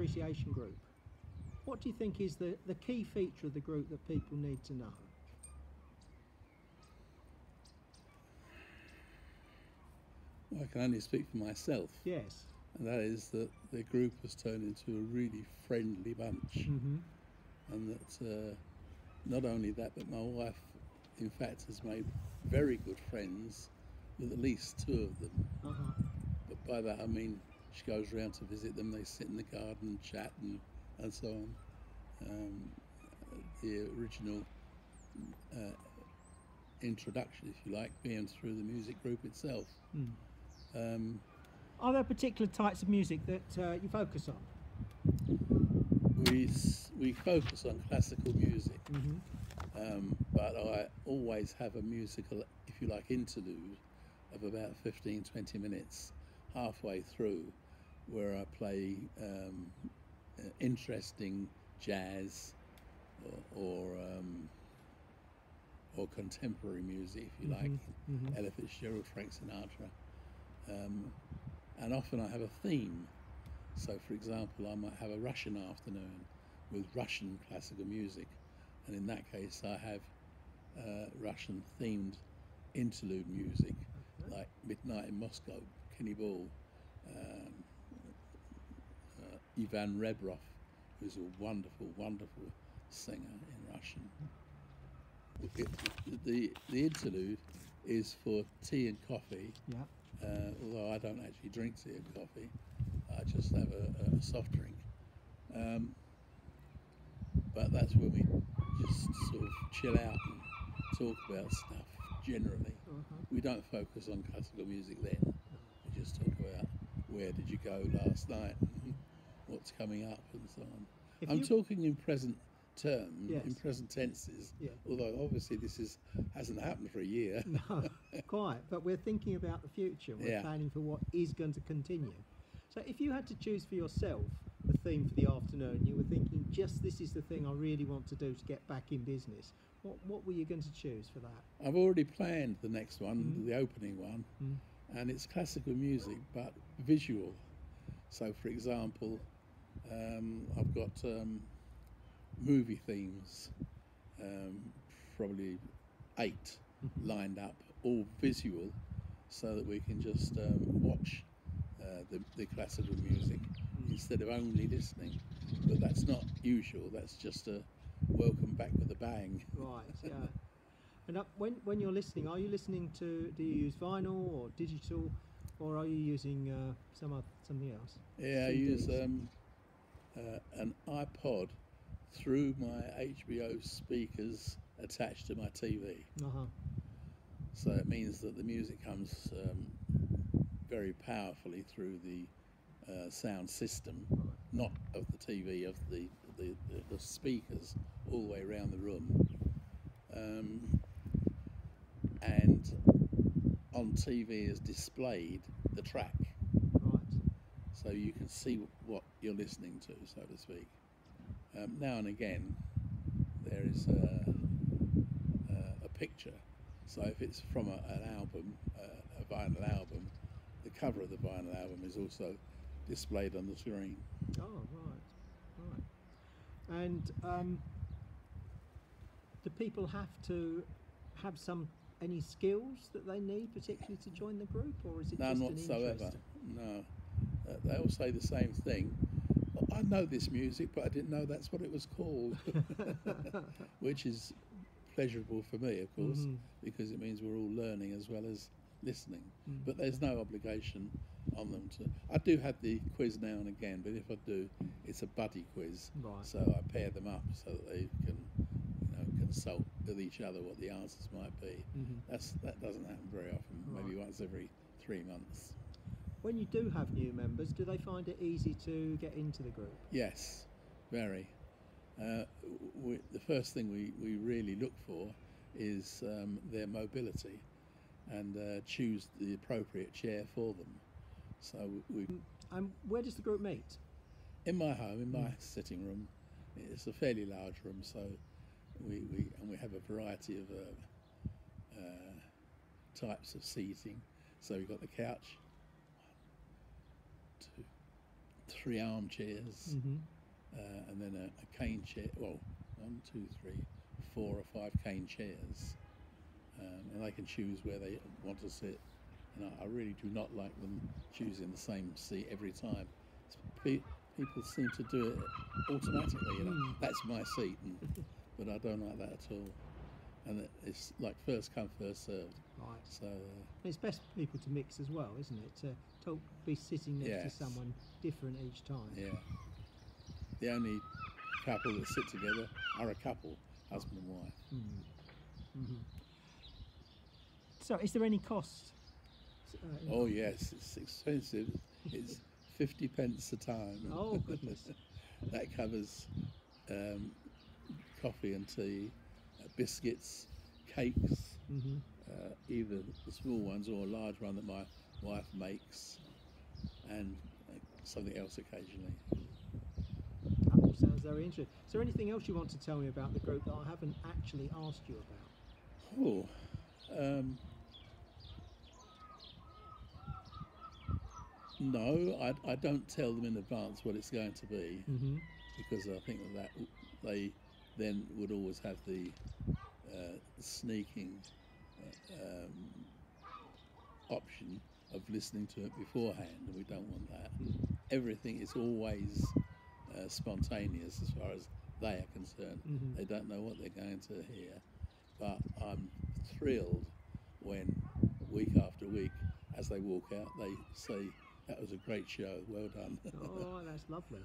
appreciation group. What do you think is the key feature of the group that people need to know? Well, I can only speak for myself. Yes. And that is that the group has turned into a really friendly bunch. Mm-hmm. And that not only that, but my wife, in fact, has made very good friends with at least two of them. Uh-huh. But by that I mean she goes round to visit them, they sit in the garden and chat and so on. The original introduction, if you like, being through the music group itself. Mm. Are there particular types of music that you focus on? We focus on classical music, Mm-hmm. but I always have a musical, if you like, interlude of about 15-20 minutes halfway through, where I play interesting jazz or contemporary music, if you like, Mm-hmm. Ella Fitzgerald, Frank Sinatra, and often I have a theme. So, for example, I might have a Russian afternoon with Russian classical music, and in that case I have Russian-themed interlude music, like Midnight in Moscow, Kenny Ball, Ivan Rebrov, who's a wonderful, wonderful singer in Russian. The interlude is for tea and coffee, although I don't actually drink tea and coffee. I just have a soft drink. But that's when we just sort of chill out and talk about stuff generally. We don't focus on classical music then. We just talk about where did you go last night and what's coming up and so on. I'm talking in present terms, in present tenses, although obviously this hasn't happened for a year. No, quite. But we're thinking about the future. We're planning for what is going to continue. So if you had to choose for yourself a theme for the afternoon, you were thinking, just this is the thing I really want to do to get back in business, what were you going to choose for that? I've already planned the next one, the opening one, and it's classical music but visual. So for example, I've got movie themes, probably 8 lined up, all visual, so that we can just watch the classical music instead of only listening. But that's not usual. That's just a welcome back with a bang. Right. Yeah. And when you're listening, are you listening to? Do you use vinyl or digital, or are you using something else? Yeah, CDs? I use an iPod through my HBO speakers attached to my TV. So it means that the music comes very powerfully through the sound system, not of the TV, of the speakers all the way around the room. And on TV is displayed the track. Right. So you can see what you're listening to, so to speak. Now and again, there is a picture. So if it's from an album, a vinyl album, the cover of the vinyl album is also displayed on the screen. Oh, right. And do people have to have any skills that they need particularly to join the group, or is it none just an whatsoever? interest? No. They all say the same thing. Well, I know this music, but I didn't know that's what it was called. Which is pleasurable for me, of course, because it means we're all learning as well as listening. But there's no obligation on them to. I do have the quiz now and again, but if I do, it's a buddy quiz. Right. So I pair them up so that they can, consult with each other what the answers might be. That doesn't happen very often. Right. Maybe once every 3 months. When you do have new members, do they find it easy to get into the group? Yes, very. The first thing we really look for is their mobility and choose the appropriate chair for them. So And where does the group meet? In my home, in my sitting room. It's a fairly large room, so we have a variety of types of seating. So we've got the couch, 1, 2, 3 armchairs, and then a cane chair. Well, 1, 2, 3, 4 or 5 cane chairs, and they can choose where they want to sit. And I really do not like them choosing the same seat every time. People seem to do it automatically. You know, that's my seat, but I don't like that at all. And it's like first come, first served. Right. So it's best for people to mix as well, isn't it? To be sitting next to someone different each time. Yeah. The only couple that sit together are a couple, husband and wife. So, is there any cost? Oh yes, it's expensive. It's 50 pence a time. Oh goodness. That covers coffee and tea, biscuits, cakes, either the small ones or a large one that my wife makes, and something else occasionally. That sounds very interesting. Is there anything else you want to tell me about the group that I haven't actually asked you about? No, I don't tell them in advance what it's going to be, because I think that they then would always have the sneaking option of listening to it beforehand, and we don't want that. Everything is always spontaneous as far as they are concerned. They don't know what they're going to hear, but I'm thrilled when week after week, as they walk out, they say, "That was a great show, well done." Oh, that's lovely.